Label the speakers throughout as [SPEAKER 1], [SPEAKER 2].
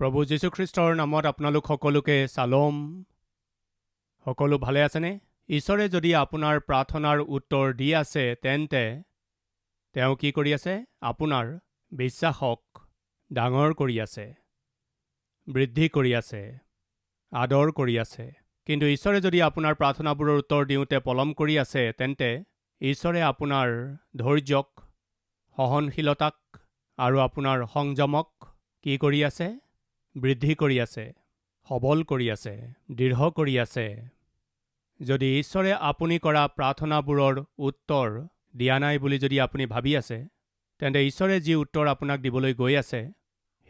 [SPEAKER 1] প্ৰভু যীশুখ্ৰীষ্টৰ নামত আপোনালোক সকলোকে চালম। সকলো ভালে আছেনে? ঈশ্বৰে যদি আপোনাৰ প্ৰাৰ্থনাৰ উত্তৰ দি আছে তেন্তে তেওঁ কি কৰি আছে? আপোনাৰ বিশ্বাসক ডাঙৰ কৰি আছে, বৃদ্ধি কৰি আছে, আদৰ কৰি আছে। কিন্তু ঈশ্বৰে যদি আপোনাৰ প্ৰাৰ্থনাবোৰৰ উত্তৰ দিওঁতে পলম কৰি আছে তেন্তে ঈশ্বৰে আপোনাৰ ধৈৰ্যক, সহনশীলতাক আৰু আপোনাৰ সংযমক কি কৰি আছে? বৃদ্ধি কৰি আছে, সবল কৰি আছে, দৃঢ় কৰি আছে। যদি ঈশ্বৰে আপুনি কৰা প্ৰাৰ্থনাবোৰৰ উত্তৰ দিয়া নাই বুলি যদি আপুনি ভাবি আছে, তেন্তে ঈশ্বৰে যি উত্তৰ আপোনাক দিবলৈ গৈ আছে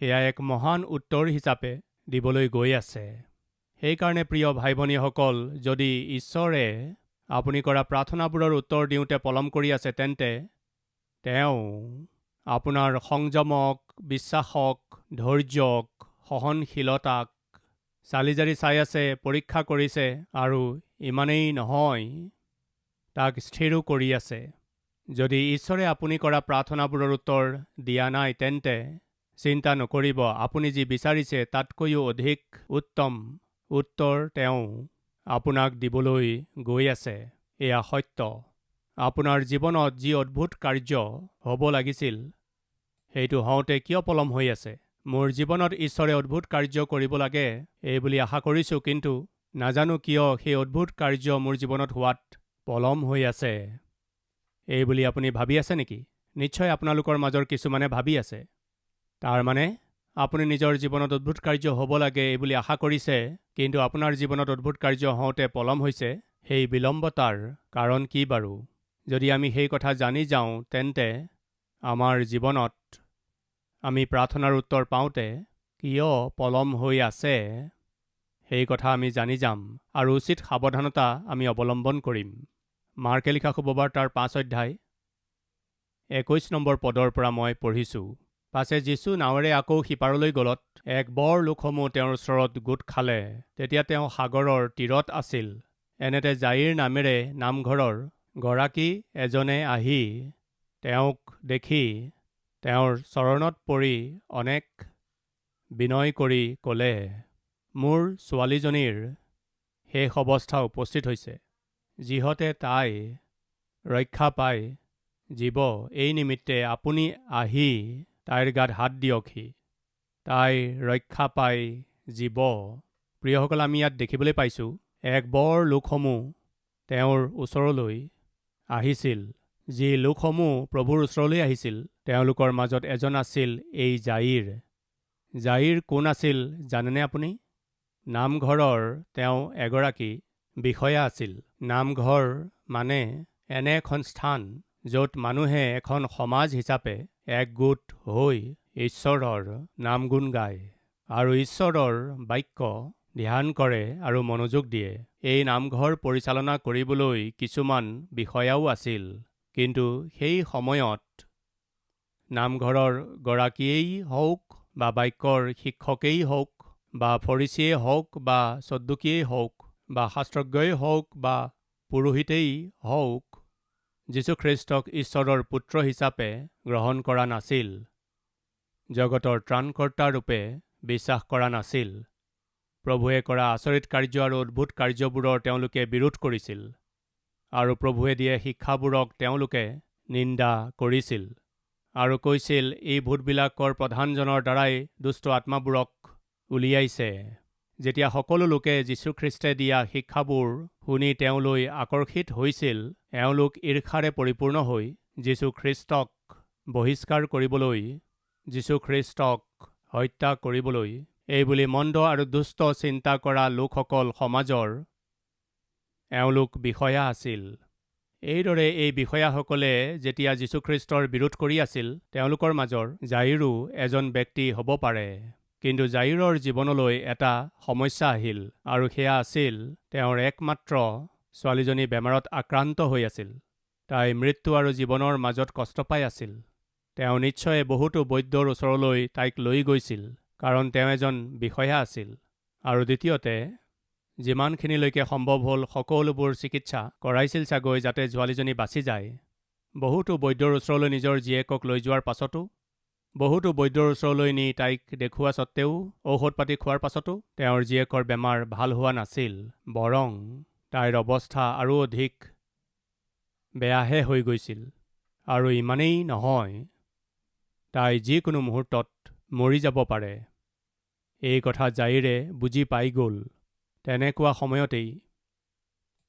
[SPEAKER 1] সেয়া এক মহান উত্তৰ হিচাপে দিবলৈ গৈ আছে। সেইকাৰণে প্ৰিয় ভাই ভনীসকল, যদি ঈশ্বৰে আপুনি কৰা প্ৰাৰ্থনাবোৰৰ উত্তৰ দিওঁতে পলম কৰি আছে তেন্তে তেওঁ আপোনাৰ সংযমক, বিশ্বাসক, ধৈৰ্যক, সহনশীলতাক চালিজাৰি চাই আছে, পৰীক্ষা কৰিছে আৰু ইমানেই নহয়, তাক স্থিৰো কৰি আছে। যদি ঈশ্বৰে আপুনি কৰা প্ৰাৰ্থনাবোৰৰ উত্তৰ দিয়া নাই তেন্তে চিন্তা নকৰিব, আপুনি যি বিচাৰিছে তাতকৈও অধিক উত্তম উত্তৰ তেওঁ আপোনাক দিবলৈ গৈ আছে। এয়া সত্য। আপোনাৰ জীৱনত যি অদ্ভুত কাৰ্য হ'ব লাগিছিল সেইটো হওঁতে কিয় পলম হৈ আছে? মোৰ জীৱনত ঈশ্বৰে অদ্ভুত কাৰ্য কৰিব লাগে এইবুলি আশা কৰিছোঁ, কিন্তু নাজানো কিয় সেই অদ্ভুত কাৰ্য মোৰ জীৱনত হোৱাত পলম হৈ আছে এইবুলি আপুনি ভাবি আছে নেকি? নিশ্চয় আপোনালোকৰ মাজৰ কিছুমানে ভাবি আছে। তাৰমানে আপুনি নিজৰ জীৱনত অদ্ভুত কাৰ্য হ'ব লাগে এইবুলি আশা কৰিছে, কিন্তু আপোনাৰ জীৱনত অদ্ভুত কাৰ্য হওঁতে পলম হৈছে। সেই বিলম্বতাৰ কাৰণ কি বাৰু? যদি আমি সেই কথা জানি যাওঁ তেন্তে আমাৰ জীৱনত আমি প্ৰাৰ্থনাৰ উত্তৰ পাওঁতে কিয় পলম হৈ আছে সেই কথা আমি জানি যাম আৰু উচিত সাৱধানতা আমি অৱলম্বন কৰিম। মাৰ্কে লিখা শুভবাৰ্তাৰ 5 অধ্যায় 21 নম্বৰ পদৰ পৰা মই পঢ়িছোঁ। পাছে যীশু নাৱেৰে আকৌ সিপাৰলৈ গলত এক বৰ লোকসমূহ তেওঁৰ ওচৰত গোট খালে। তেতিয়া তেওঁ সাগৰৰ তীৰত আছিল। এনেতে জাইৰ নামেৰে নামঘৰৰ গৰাকী এজনে আহি তেওঁক দেখি তেওঁৰ চৰণত পৰি অনেক বিনয় কৰি ক'লে, মোৰ ছোৱালীজনীৰ শেষ অৱস্থা উপস্থিত হৈছে। যিহতে তাই ৰক্ষা পাই জীৱ, এই নিমিত্তে আপুনি আহি তাইৰ গাত হাত দিয়কহি, তাই ৰক্ষা পাই জীৱ। প্ৰিয়সকল, আমি ইয়াত দেখিবলৈ পাইছোঁ এক বৰ লোকসমূহ তেওঁৰ ওচৰলৈ আহিছিল। যি লোকসমূহ প্ৰভুৰ ওচৰলৈ আহিছিল তেওঁলোকৰ মাজত এজন আছিল এই জাইৰ। জাইৰ কোন আছিল জানেনে আপুনি? নামঘৰৰ তেওঁ এগৰাকী বিষয়া আছিল। নামঘৰ মানে এনে এখন স্থান য'ত মানুহে এখন সমাজ হিচাপে একগোট হৈ ঈশ্বৰৰ নামগুণ গায় আৰু ঈশ্বৰৰ বাক্য ধ্যান কৰে আৰু মনোযোগ দিয়ে। এই নামঘৰ পৰিচালনা কৰিবলৈ কিছুমান বিষয়াও আছিল, কিন্তু সেই সময়ত নামঘৰৰ গৰাকীয়েই হওক বা বাক্যৰ শিক্ষকেই হওক বা ফৰিচীয়েই হওক বা সদ্দুকীয়েই হওক বা শাস্ত্ৰজ্ঞই হওক বা পুৰোহিতেই হওক, যীশুখ্ৰীষ্টক ঈশ্বৰৰ পুত্ৰ হিচাপে গ্ৰহণ কৰা নাছিল, জগতৰ ত্ৰাণকৰ্তা ৰূপে বিশ্বাস কৰা নাছিল। প্ৰভুৱে কৰা আচৰিত কাৰ্য আৰু অদ্ভুত কাৰ্যবোৰৰ তেওঁলোকে বিৰোধ কৰিছিল আৰু প্ৰভুৱে দিয়ে শিক্ষাবোৰক তেওঁলোকে নিন্দা কৰিছিল আৰু কৈছিল, এই ভূতবিলাকৰ প্ৰধানজনৰ দ্বাৰাই দুষ্ট আত্মাবোৰক উলিয়াইছে। যেতিয়া সকলো লোকে যীশুখ্ৰীষ্টে দিয়া শিক্ষাবোৰ শুনি তেওঁলৈ আকৰ্ষিত হৈছিল, এওঁলোক ঈৰ্ষাৰে পৰিপূৰ্ণ হৈ যীশুখ্ৰীষ্টক বহিষ্কাৰ কৰিবলৈ, যীশুখ্ৰীষ্টক হত্যা কৰিবলৈ, এইবুলি মন্দ আৰু দুষ্ট চিন্তা কৰা লোকসকল সমাজৰ এওঁলোক বিষয়া আছিল। এইদৰে এই বিষয়াসকলে যেতিয়া যীশুখ্ৰীষ্টৰ বিৰোধ কৰি আছিল, তেওঁলোকৰ মাজৰ জাইৰো এজন ব্যক্তি হ'ব পাৰে। কিন্তু জাইৰৰ জীৱনলৈ এটা সমস্যা আহিল আৰু সেয়া আছিল তেওঁৰ একমাত্ৰ ছোৱালীজনী বেমাৰত আক্ৰান্ত হৈ আছিল। তাই মৃত্যু আৰু জীৱনৰ মাজত কষ্ট পাই আছিল। তেওঁ নিশ্চয় বহুতো বৈদ্যৰ ওচৰলৈ তাইক লৈ গৈছিল, কাৰণ তেওঁ এজন বিষয়া আছিল। আৰু দ্বিতীয়তে, যিমানখিনিলৈকে সম্ভৱ হ'ল সকলোবোৰ চিকিৎসা কৰাইছিল চাগৈ যাতে ছোৱালীজনী বাচি যায়। বহুতো বৈদ্যৰ ওচৰলৈ নিজৰ জীয়েকক লৈ যোৱাৰ পাছতো বহুতো বৈদ্যৰ ওচৰলৈ নি তাইক দেখুওৱা সত্ত্বেও ঔষধ পাতি খোৱাৰ পাছতো তেওঁৰ জীয়েকৰ বেমাৰ ভাল হোৱা নাছিল। বৰং তাইৰ অৱস্থা আৰু অধিক বেয়াহে হৈ গৈছিল। আৰু ইমানেই নহয়, তাই যিকোনো মুহূৰ্তত মৰি যাব পাৰে। এই কথা জাইৰে বুজি পাই গ'ল। তেনেকুৱা সময়তেই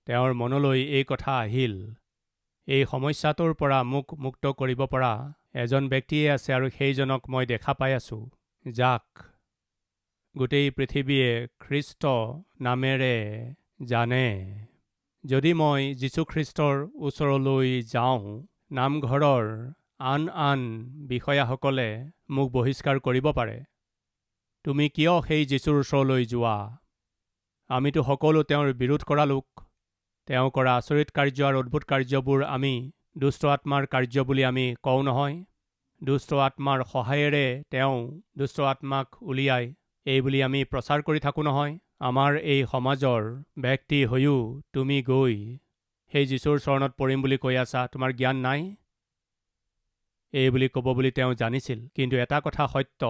[SPEAKER 1] তেওঁৰ মনলৈ এই কথা আহিল, এই সমস্যাটোৰ পৰা মোক মুক্ত কৰিব পৰা এজন ব্যক্তিয়ে আছে আৰু সেইজনক মই দেখা পাই আছোঁ, যাক গোটেই পৃথিৱীয়ে খ্ৰীষ্ট নামেৰে জানে। যদি মই যীশুখ্ৰীষ্টৰ ওচৰলৈ যাওঁ, নামঘৰৰ আন বিষয়াসকলে মোক বহিষ্কাৰ কৰিব পাৰে। তুমি কিয় সেই যীশুৰ ওচৰলৈ যোৱা? আমিতো সকলো তেওঁৰ বিৰোধ কৰা লোক। তেওঁ কৰা আচৰিত কাৰ্য আৰু অদ্ভুত কাৰ্যবোৰ আমি দুষ্ট আত্মাৰ কাৰ্য বুলি আমি কওঁ নহয়। দুষ্ট আত্মাৰ সহায়েৰে তেওঁ দুষ্ট আত্মাক উলিয়াই এই বুলি আমি প্ৰচাৰ কৰি থাকোঁ নহয়। আমাৰ এই সমাজৰ ব্যক্তি হৈও তুমি গৈ সেই যীশুৰ চৰণত পৰিম বুলি কৈ আছা, তোমাৰ জ্ঞান নাই? এই বুলি ক'ব বুলি তেওঁ জানিছিল। কিন্তু এটা কথা সত্য,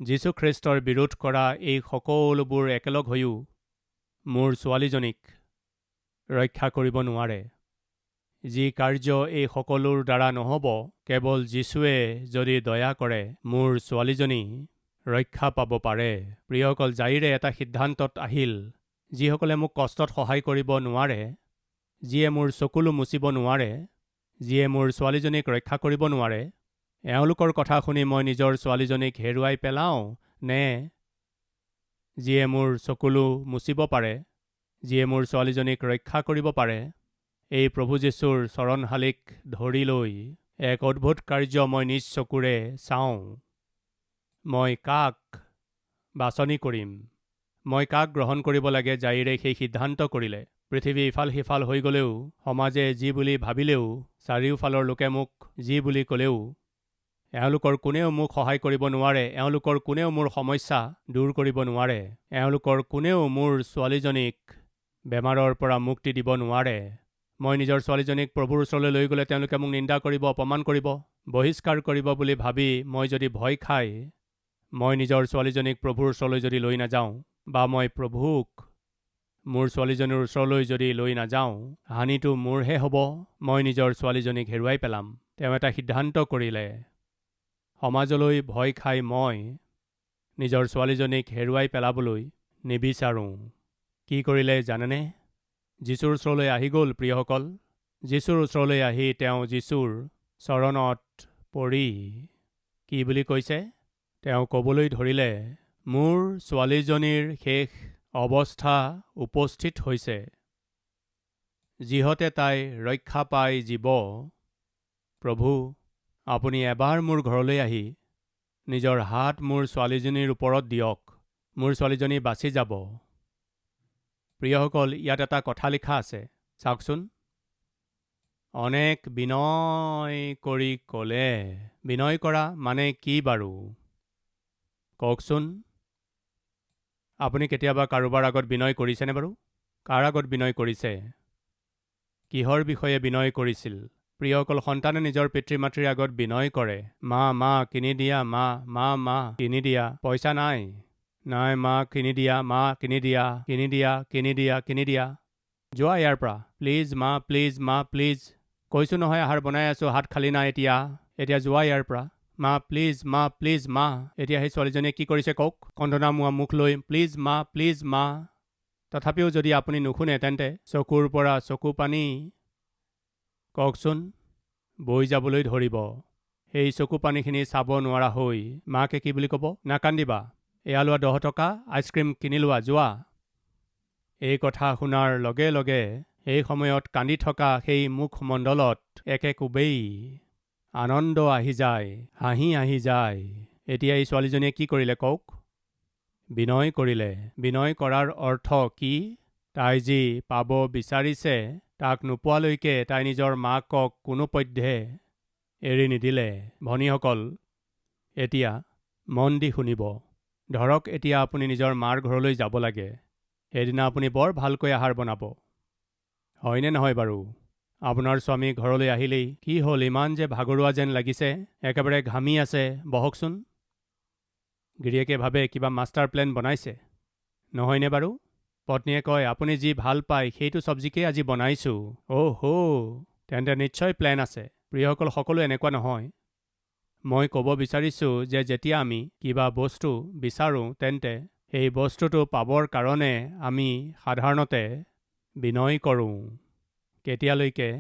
[SPEAKER 1] যীশুখ্ৰীষ্টৰ বিৰোধ কৰা এই সকলোবোৰ একেলগ হৈও মোৰ ছোৱালীজনীক ৰক্ষা কৰিব নোৱাৰে। যি কাৰ্য এই সকলোৰ দ্বাৰা নহ'ব, কেৱল যীশুৱে যদি দয়া কৰে মোৰ ছোৱালীজনী ৰক্ষা পাব পাৰে। প্ৰিয়সকল, জাইৰে এটা সিদ্ধান্তত আহিল, যিসকলে মোক কষ্টত সহায় কৰিব নোৱাৰে, যিয়ে মোৰ চকুলো মুচিব নোৱাৰে, যিয়ে মোৰ ছোৱালীজনীক ৰক্ষা কৰিব নোৱাৰে, এওঁলোকৰ কথা শুনি মই নিজৰ ছোৱালীজনীক হেৰুৱাই পেলাওঁ নে যিয়ে মোৰ চকুলো মুচিব পাৰে, যিয়ে মোৰ ছোৱালীজনীক ৰক্ষা কৰিব পাৰে, এই প্ৰভু যীশুৰ চৰণশালীক ধৰি লৈ এক অদ্ভুত কাৰ্য মই নিজ চকুৰে চাওঁ। মই কাক বাছনি কৰিম? মই কাক গ্ৰহণ কৰিব লাগে? জাইৰে সেই সিদ্ধান্ত কৰিলে। পৃথিৱী ইফাল সিফাল হৈ গ'লেও, সমাজে যি বুলি ভাবিলেও, চাৰিওফালৰ লোকে মোক যি বুলি ক'লেও, এওঁলোকৰ কোনেও মোক সহায় কৰিব নোৱাৰে। এওঁলোকৰ কোনেও মোৰ সমস্যা দূৰ কৰিব নোৱাৰে। এওঁলোকৰ কোনেও মোৰ ছোৱালীজনীক বেমাৰৰ পৰা মুক্তি দিব নোৱাৰে। মই নিজৰ ছোৱালীজনীক প্ৰভুৰ ওচৰলৈ লৈ গ'লে তেওঁলোকে মোক নিন্দা কৰিব, অপমান কৰিব, বহিষ্কাৰ কৰিব বুলি ভাবি মই যদি ভয় খাই মই নিজৰ ছোৱালীজনীক প্ৰভুৰ ওচৰলৈ যদি লৈ নাযাওঁ, বা মই প্ৰভুক মোৰ ছোৱালীজনীৰ ওচৰলৈ যদি লৈ নাযাওঁ, হানিটো মোৰহে হ'ব। মই নিজৰ ছোৱালীজনীক হেৰুৱাই পেলাম। তেওঁ এটা সিদ্ধান্ত কৰিলে। সমাজলৈ ভয় খাই মই নিজৰ ছোৱালীজনীক হেৰুৱাই পেলাবলৈ নিবিচাৰোঁ। কি কৰিলে জানেনে? যীশুৰ ওচৰলৈ আহি গ'ল। প্ৰিয়সকল, যীশুৰ ওচৰলৈ আহি তেওঁ যীশুৰ চৰণত পৰি কি বুলি কৈছে? তেওঁ ক'বলৈ ধৰিলে, মোৰ ছোৱালীজনীৰ শেষ অৱস্থা উপস্থিত হৈছে, যিহতে তাই ৰক্ষা পাই জীৱ। প্ৰভু, আপুনি এবাৰ মোৰ ঘৰলৈ আহি নিজৰ হাত মোৰ ছোৱালীজনীৰ ওপৰত দিয়ক। মোৰ ছোৱালীজনী বাচি যাব। প্ৰিয়সকল, ইয়াত এটা কথা লিখা আছে, চাওকচোন। অনেক বিনয় কৰি ক'লে। বিনয় কৰা মানে কি বাৰু? কওকচোন। আপুনি কেতিয়াবা কাৰোবাৰ আগত বিনয় কৰিছেনে বাৰু? কাৰ আগত বিনয় কৰিছে? কিহৰ বিষয়ে বিনয় কৰিছিল? প্ৰিয়সকল, সন্তানে নিজৰ পিতৃ মাতৃৰ আগত বিনয় কৰে। মা কিনি দিয়া, মা কিনি দিয়া, পইচা নাই, মা কিনি দিয়া, মা কিনি দিয়া, কিনি দিয়া। যোৱা ইয়াৰ পৰা, প্লিজ মা প্লিজ। কৈছোঁ নহয় আহাৰ বনাই আছোঁ, হাত খালী নাই এতিয়া যোৱা ইয়াৰ পৰা। মা প্লিজ মা। এতিয়া সেই ছোৱালীজনীয়ে কি কৰিছে কওক? কন্দনা মোৱা মুখ লৈ প্লিজ মা। তথাপিও যদি আপুনি নুশুনে, তেন্তে চকুৰ পৰা চকু পানী কওকচোন বৈ যাবলৈ ধৰিব। সেই চকু পানীখিনি চাব নোৱাৰা হৈ মাকে কি বুলি ক'ব? নাকান্দিবা, এয়া লোৱা 10 টকা, আইচক্ৰীম কিনি লোৱা, যোৱা। এই কথা শুনাৰ লগে লগে সেই সময়ত কান্দি থকা সেই মুখমণ্ডলত একে কোবেই আনন্দ আহি যায়, হাঁহি আহি যায়। এতিয়া এই ছোৱালীজনীয়ে কি কৰিলে কওক? বিনয় কৰিলে। বিনয় কৰাৰ অৰ্থ কি? তাই যি পাব বিচাৰিছে তাক নোপোৱালৈকে তাই নিজৰ মাকক কোনোপধ্যে এৰি নিদিলে। ভনীসকল, এতিয়া মন দি শুনিব। ধৰক এতিয়া আপুনি নিজৰ মাৰ ঘৰলৈ যাব লাগে। সেইদিনা আপুনি বৰ ভালকৈ আহাৰ বনাব, হয়নে নহয় বাৰু? আপোনাৰ স্বামী ঘৰলৈ আহিলেই, কি হ'ল ইমান যে ভাগৰুৱা যেন লাগিছে, একেবাৰে ঘামি আছে, বহকচোন। গিৰিয়েকে ভাবে কিবা মাষ্টাৰ প্লেন বনাইছে, নহয়নে বাৰু? পত্নীয়ে কয়, আপুনি যি ভাল পায় সেইটো চব্জিকেই আজি বনাইছোঁ। তেন্তে নিশ্চয় প্লেন আছে। প্ৰিয়সকল, সকলো এনেকুৱা নহয়। মই ক'ব বিচাৰিছোঁ যে যেতিয়া আমি কিবা বস্তু বিচাৰোঁ তেন্তে সেই বস্তুটো পাবৰ কাৰণে আমি সাধাৰণতে বিনয় কৰোঁ। কেতিয়ালৈকে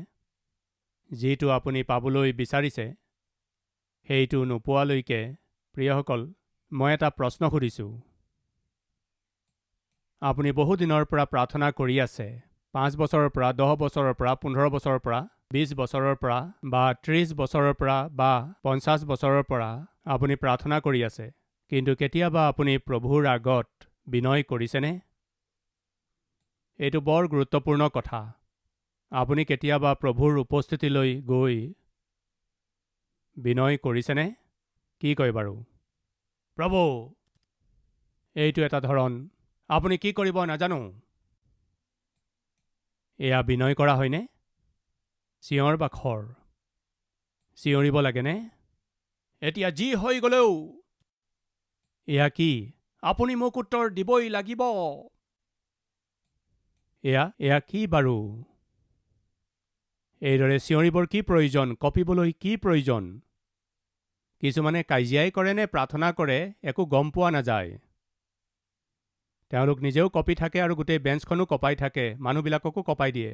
[SPEAKER 1] যিটো আপুনি পাবলৈ বিচাৰিছে সেইটো নোপোৱালৈকে। প্ৰিয়সকল, মই এটা প্ৰশ্ন সুধিছোঁ। আপুনি বহুদিনৰ পৰা প্ৰাৰ্থনা কৰি আছে, 5 বছৰৰ পৰা, 10 বছৰৰ পৰা, 15 বছৰৰ পৰা, 20 বছৰৰ পৰা বা 30 বছৰৰ পৰা বা 50 বছৰৰ পৰা আপুনি প্ৰাৰ্থনা কৰি আছে, কিন্তু কেতিয়াবা আপুনি প্ৰভুৰ আগত বিনয় কৰিছেনে? এইটো বৰ গুৰুত্বপূৰ্ণ কথা। আপুনি কেতিয়াবা প্ৰভুৰ উপস্থিতিলৈ গৈ বিনয় কৰিছেনে? কি কয় বাৰু? প্ৰভু, এইটো এটা ধৰণ, আপুনি কি কৰিব নাজানো। এয়া বিনয় কৰা হয়নে? চিঞৰ বাখৰ চিঞৰিব লাগেনে? এতিয়া যি হৈ গ'লেও এয়া কি? আপুনি মোক উত্তৰ দিবই লাগিব। এয়া কি বাৰু? এইদৰে চিঞৰিবৰ কি প্ৰয়োজন? কঁপিবলৈ কি প্ৰয়োজন? কিছুমানে কাজিয়াই কৰে নে প্ৰাৰ্থনা কৰে একো গম পোৱা নাযায়। তেওঁলোক নিজেও কঁপি থাকে আৰু গোটেই বেঞ্চখনো কঁপাই থাকে, মানুহবিলাককো কঁপাই দিয়ে।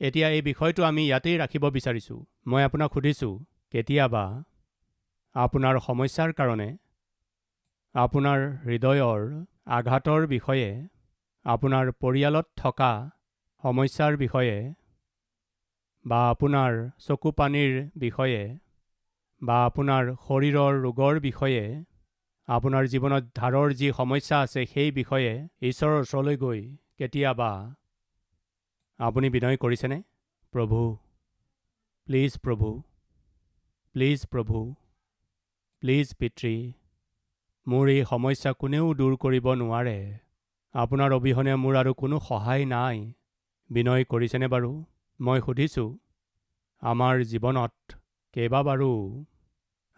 [SPEAKER 1] এতিয়া এই বিষয়টো আমি ইয়াতেই ৰাখিব বিচাৰিছোঁ। মই আপোনাক সুধিছোঁ, কেতিয়াবা আপোনাৰ সমস্যাৰ কাৰণে, আপোনাৰ হৃদয়ৰ আঘাতৰ বিষয়ে, আপোনাৰ পৰিয়ালত থকা সমস্যাৰ বিষয়ে বা আপোনাৰ চকু পানীৰ বিষয়ে বা আপোনাৰ শৰীৰৰ ৰোগৰ বিষয়ে, আপোনাৰ জীৱনত ধাৰৰ যি সমস্যা আছে সেই বিষয়ে ঈশ্বৰৰ ওচৰলৈ গৈ কেতিয়াবা আপুনি বিনয় কৰিছেনে? প্ৰভু, প্লিজ প্ৰভু, প্লিজ প্ৰভু, প্লিজ পিতৃ, মোৰ এই সমস্যা কোনেও দূৰ কৰিব নোৱাৰে। আপোনাৰ অবিহনে মোৰ আৰু কোনো সহায় নাই। বিনয় কৰিছেনে বাৰু? মই সুধিছোঁ, আমাৰ জীৱনত কেইবাবাৰো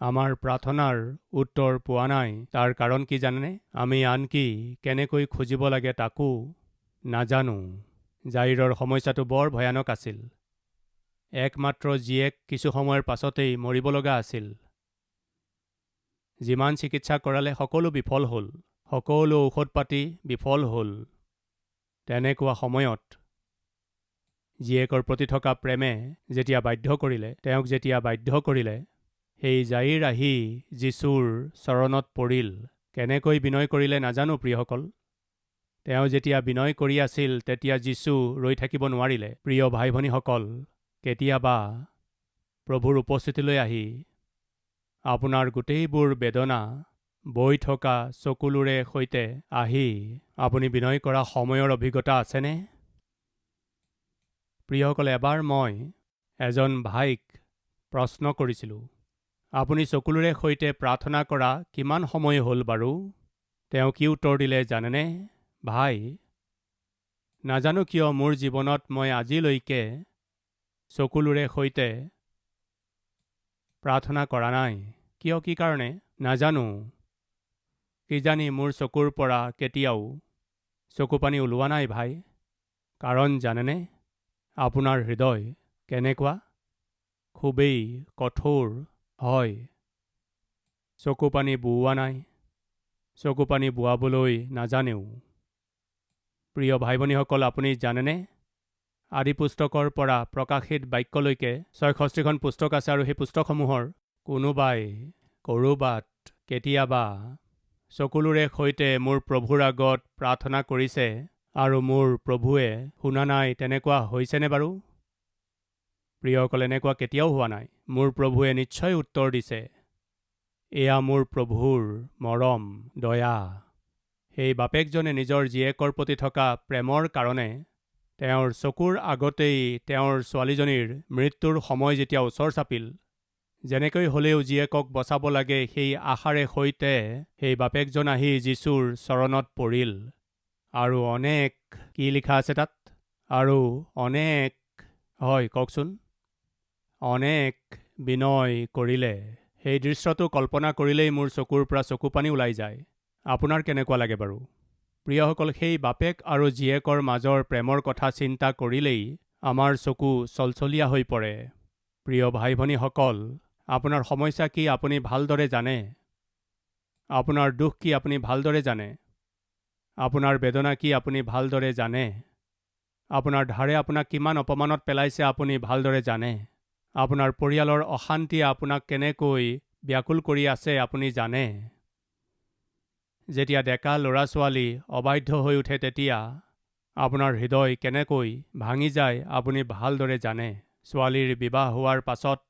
[SPEAKER 1] আমাৰ প্ৰাৰ্থনাৰ উত্তৰ পোৱা নাই। তাৰ কাৰণ কি জানেনে? আমি আনকি কেনেকৈ খুজিব লাগে তাকো নাজানো। জাইৰৰ সমস্যাটো বৰ ভয়ানক আছিল। একমাত্ৰ জীয়েক কিছু সময়ৰ পাছতেই মৰিব লগা আছিল। যিমান চিকিৎসা কৰালে সকলো বিফল হ'ল, সকলো ঔষধ পাতি বিফল হ'ল। তেনেকুৱা সময়ত জীয়েকৰ প্ৰতি থকা প্ৰেমে তেওঁক যেতিয়া বাধ্য কৰিলে, সেই জাইৰ আহি যীশুৰ চৰণত পৰিল। কেনেকৈ বিনয় কৰিলে নাজানো প্ৰিয়সকল। তেওঁ যেতিয়া বিনয় কৰি আছিল তেতিয়া যীশু ৰৈ থাকিব নোৱাৰিলে। প্ৰিয় ভাই ভনীসকল, কেতিয়াবা প্ৰভুৰ উপস্থিতিলৈ আহি আপোনাৰ গোটেইবোৰ বেদনা বৈ থকা চকুলোৰে সৈতে আহি আপুনি বিনয় কৰা সময়ৰ অভিজ্ঞতা আছেনে? প্ৰিয়সকলে, এবাৰ মই এজন ভাইক প্ৰশ্ন কৰিছিলোঁ, আপুনি চকুলোৰে সৈতে প্ৰাৰ্থনা কৰা কিমান সময় হ'ল বাৰু? তেওঁ কি উত্তৰ দিলে জানেনে? ভাই, নাজানো কিয় মোৰ জীৱনত মই আজিলৈকে চকুলোৰে সৈতে প্ৰাৰ্থনা কৰা নাই। কিয়, কি কাৰণে নাজানো। কিজানি মোৰ চকুৰ পৰা কেতিয়াও চকু পানী ওলোৱা নাই ভাই। কাৰণ জানেনে, আপোনাৰ হৃদয় কেনেকুৱা? খুবেই কঠোৰ হয়। চকু পানী বুওৱা নাই, চকু পানী বুৱাবলৈ নাজানেও। প্ৰিয় ভাই ভনীসকল, আপুনি জানেনে, আদি পুস্তকৰ পৰা প্ৰকাশিত বাক্যলৈকে 66খন পুস্তক আছে আৰু সেই পুস্তকসমূহৰ কোনোবাই ক'ৰবাত কেতিয়াবা চকুলোৰে সৈতে মোৰ প্ৰভুৰ আগত প্ৰাৰ্থনা কৰিছে আৰু মোৰ প্ৰভুৱে শুনা নাই, তেনেকুৱা হৈছেনে বাৰু? প্ৰিয়সকল, এনেকুৱা কেতিয়াও হোৱা নাই। মোৰ প্ৰভুৱে নিশ্চয় উত্তৰ দিছে। এয়া মোৰ প্ৰভুৰ মৰম, দয়া। সেই বাপেকজনে নিজৰ জীয়েকৰ প্ৰতি থকা প্ৰেমৰ কাৰণে তেওঁৰ চকুৰ আগতেই তেওঁৰ ছোৱালীজনীৰ মৃত্যুৰ সময় যেতিয়া ওচৰ চাপিল, যেনেকৈ হ'লেও জীয়েকক বচাব লাগে সেই আশাৰে সৈতে সেই বাপেকজন আহি যীশুৰ চৰণত পৰিল। আৰু অনেক কি লিখা আছে তাত? আৰু অনেক হয়, কওকচোন। অনেক বিনয় কৰিলে। সেই দৃশ্যটো কল্পনা কৰিলেই মোৰ চকুৰ পৰা চকু পানী ওলাই যায়। আপোনাৰ কেনেকুৱা লাগে বাৰু? প্ৰিয়সকল, সেই বাপেক আৰু জীয়েকৰ মাজৰ প্ৰেমৰ কথা চিন্তা কৰিলেই আমাৰ চকু চলচলীয়া হৈ পৰে। প্ৰিয় ভাই ভনীসকল, আপোনাৰ সমস্যা কি আপুনি ভালদৰে জানে। আপোনাৰ দুখ কি আপুনি ভালদৰে জানে। আপোনাৰ বেদনা কি আপুনি ভালদৰে জানে। আপোনাৰ ধাৰে আপোনাক কিমান অপমানত পেলাইছে আপুনি ভালদৰে জানে। আপোনাৰ পৰিয়ালৰ অশান্তিয়ে আপোনাক কেনেকৈ ব্যাকুল কৰি আছে আপুনি জানে। যেতিয়া ডেকা ল'ৰা ছোৱালী অবাধ্য হৈ উঠে তেতিয়া আপোনাৰ হৃদয় কেনেকৈ ভাঙি যায় আপুনি ভালদৰে জানে। ছোৱালীৰ বিবাহ হোৱাৰ পাছত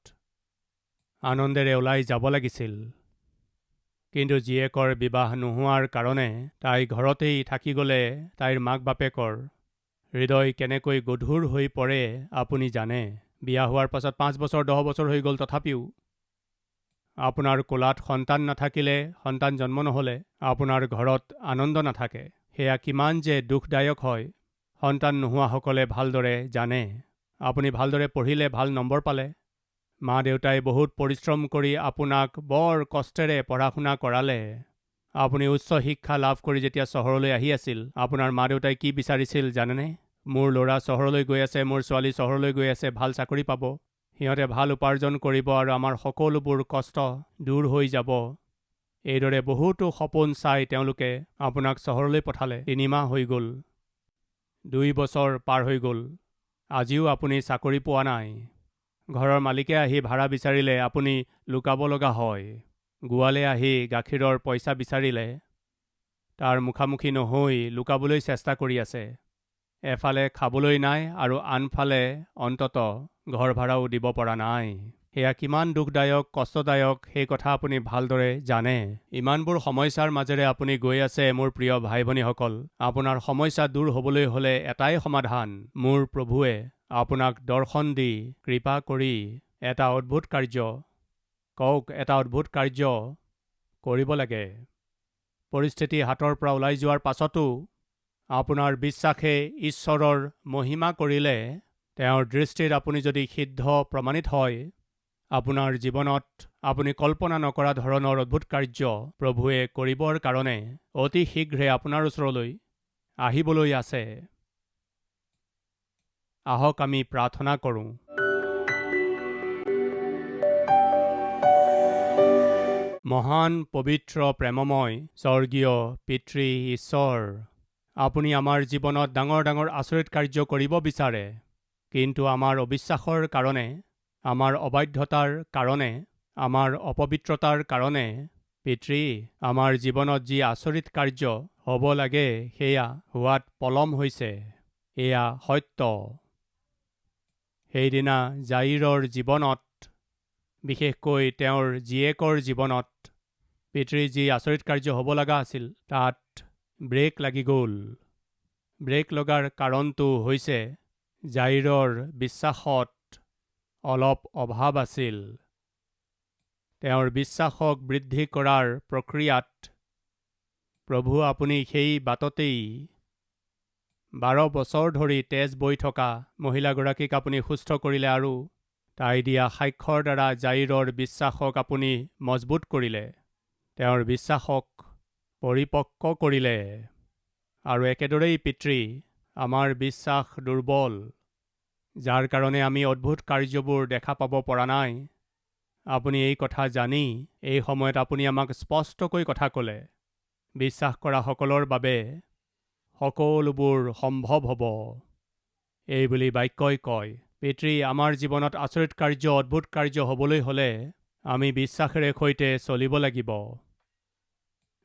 [SPEAKER 1] আনন্দেৰে ওলাই যাব লাগিছিল, কিন্তু জীয়েকৰ বিবাহ নোহোৱাৰ কাৰণে তাই ঘৰতেই থাকি গ'লে তাইৰ মাক বাপেকৰ হৃদয় কেনেকৈ গধুৰ হৈ পৰে আপুনি জানে। বিয়া হোৱাৰ পাছত 5 বছৰ 10 বছৰ হৈ গ'ল, তথাপিও আপোনাৰ কোলাত সন্তান নাথাকিলে, সন্তান জন্ম নহ'লে আপোনাৰ ঘৰত আনন্দ নাথাকে। সেয়া কিমান যে দুখদায়ক হয় সন্তান নোহোৱাসকলে ভালদৰে জানে। আপুনি ভালদৰে পঢ়িলে, ভাল নম্বৰ পালে, মা দেউতাই বহুত পৰিশ্ৰম কৰি আপোনাক বৰ কষ্টেৰে পঢ়া শুনা কৰালে। আপুনি উচ্চ শিক্ষা লাভ কৰি যেতিয়া চহৰলৈ আহি আছিল, আপোনাৰ মা দেউতাই কি বিচাৰিছিল জানেনে? মোৰ ল'ৰা চহৰলৈ গৈ আছে, মোৰ ছোৱালী চহৰলৈ গৈ আছে, ভাল চাকৰি পাব, সিহঁতে ভাল উপাৰ্জন কৰিব আৰু আমাৰ সকলোবোৰ কষ্ট দূৰ হৈ যাব। এইদৰে বহুতো সপোন চাই তেওঁলোকে আপোনাক চহৰলৈ পঠালে। 3 মাহ হৈ গ'ল, 2 বছৰ পাৰ হৈ গ'ল, আজিও আপুনি চাকৰি পোৱা নাই। ঘৰৰ মালিকে আহি ভাড়া বিচাৰিলে আপুনি লুকাব লগা হয়। গোৱালে আহি গাখীৰৰ পইচা বিচাৰিলে তাৰ মুখামুখি নহৈ লুকাবলৈ চেষ্টা কৰি আছে। এফালে খাবলৈ নাই আৰু আনফালে অন্ততঃ ঘৰ ভাড়াও দিব পৰা নাই। সেয়া কিমান দুখদায়ক, কষ্টদায়ক সেই কথা আপুনি ভালদৰে জানে। ইমানবোৰ সমস্যাৰ মাজেৰে আপুনি গৈ আছে মোৰ প্ৰিয় ভাই ভনীসকল। আপোনাৰ সমস্যা দূৰ হ'বলৈ হ'লে এটাই সমাধান, মোৰ প্ৰভুৱে আপোনাক দৰ্শন দি কৃপা কৰি এটা অদ্ভুত কাৰ্য, কওক এটা অদ্ভুত কাৰ্য কৰিব লাগে। পৰিস্থিতি হাতৰ পৰা ওলাই যোৱাৰ পাছতো আপোনাৰ বিশ্বাসে ঈশ্বৰৰ মহিমা কৰিলে, তেওঁৰ দৃষ্টিত আপুনি যদি সিদ্ধ প্ৰমাণিত হয়, আপোনাৰ জীৱনত আপুনি কল্পনা নকৰা ধৰণৰ অদ্ভুত কাৰ্য প্ৰভুৱে কৰিবৰ কাৰণে অতি শীঘ্ৰে আপোনাৰ ওচৰলৈ আহিবলৈ আছে। আহক আমি প্ৰাৰ্থনা কৰোঁ। মহান পবিত্ৰ প্ৰেমময় স্বৰ্গীয় পিতৃ ঈশ্বৰ, আপুনি আমাৰ জীৱনত ডাঙৰ ডাঙৰ আচৰিত কাৰ্য কৰিব বিচাৰে, কিন্তু আমাৰ অবিশ্বাসৰ কাৰণে, আমাৰ অবাধ্যতাৰ কাৰণে, আমাৰ অপবিত্ৰতাৰ কাৰণে পিতৃ, আমাৰ জীৱনত যি আচৰিত কাৰ্য হ'ব লাগে সেয়া হোৱাত পলম হৈছে। এয়া সত্য। সেইদিনা জাইৰৰ জীৱনত, বিশেষকৈ তেওঁৰ জীয়েকৰ জীৱনত পিতৃ যি আচৰিত কাৰ্য হ'ব লগা আছিল তাত ব্ৰেক লাগি গ'ল। ব্ৰেক লগাৰ কাৰণটো হৈছে জাইৰৰ বিশ্বাসত অলপ অভাৱ আছিল। তেওঁৰ বিশ্বাসক বৃদ্ধি কৰাৰ প্ৰক্ৰিয়াত প্ৰভু আপুনি সেই বাটতেই 12 বছৰ ধৰি তেজ বৈ থকা মহিলাগৰাকীক আপুনি সুস্থ কৰিলে আৰু তাই দিয়া সাক্ষ্যৰ দ্বাৰা জাইৰৰ বিশ্বাসক আপুনি মজবুত কৰিলে, তেওঁৰ বিশ্বাসক পৰিপক্ক কৰিলে। আৰু একেদৰেই পিতৃ, আমাৰ বিশ্বাস দুৰ্বল, যাৰ কাৰণে আমি অদ্ভুত কাৰ্যবোৰ দেখা পাব পৰা নাই। আপুনি এই কথা জানি এই সময়ত আপুনি আমাক স্পষ্টকৈ কথা ক'লে, বিশ্বাস কৰা সকলৰ বাবে সকলোবোৰ সম্ভৱ হ'ব। এই বুলি বাক্যই কয়। পিতৃ, আমাৰ জীৱনত আচৰিত কাৰ্য, অদ্ভুত কাৰ্য হ'বলৈ হ'লে আমি বিশ্বাসেৰে সৈতে চলিব লাগিব।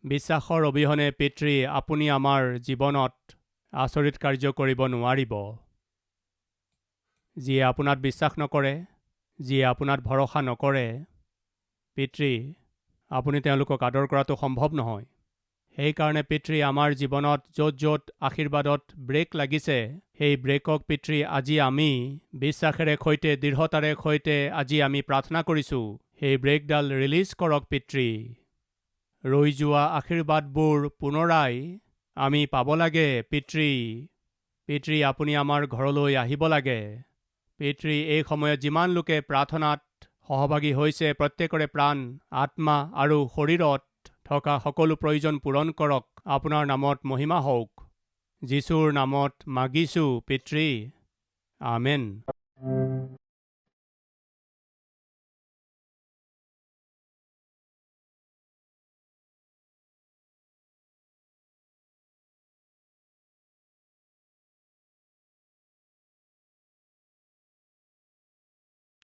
[SPEAKER 1] বিশ্বাসৰ অবিহনে পিতৃ, আপুনি আমাৰ জীৱনত আচৰিত কাৰ্য কৰিব নোৱাৰিব। যিয়ে আপোনাত বিশ্বাস নকৰে, যিয়ে আপোনাত ভৰসা নকৰে, পিতৃ, আপুনি তেওঁলোকক আদৰ কৰাটো সম্ভৱ নহয়। সেইকাৰণে পিতৃ, আমাৰ জীৱনত য'ত য'ত আশীৰ্বাদত ব্ৰেক লাগিছে, সেই ব্ৰেকক পিতৃ আজি আমি বিশ্বাসেৰে সৈতে, দৃঢ়তাৰে সৈতে আজি আমি প্ৰাৰ্থনা কৰিছোঁ, সেই ব্ৰেকডাল ৰিলিজ কৰক পিতৃ। ৰৈ যোৱা আশীৰ্বাদবোৰ পুনৰাই আমি পাব লাগে পিতৃ। পিতৃ, আপুনি আমাৰ ঘৰলৈ আহিব লাগে। পিতৃ, এই সময়ত যিমান লোকে প্ৰাৰ্থনাত সহভাগী হৈছে প্ৰত্যেকৰে প্ৰাণ, আত্মা আৰু শৰীৰত থকা সকলো প্ৰয়োজন পূৰণ কৰক। আপোনাৰ নামত মহিমা হওক। যীশুৰ নামত মাগিছোঁ পিতৃ, আমেন।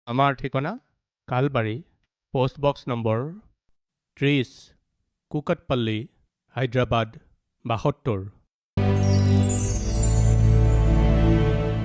[SPEAKER 1] আমাৰ ঠিকনা কালবাৰী, পোষ্টবক্স নম্বৰ 30, কুকটপল্লী, হায়দৰাবাদ 72।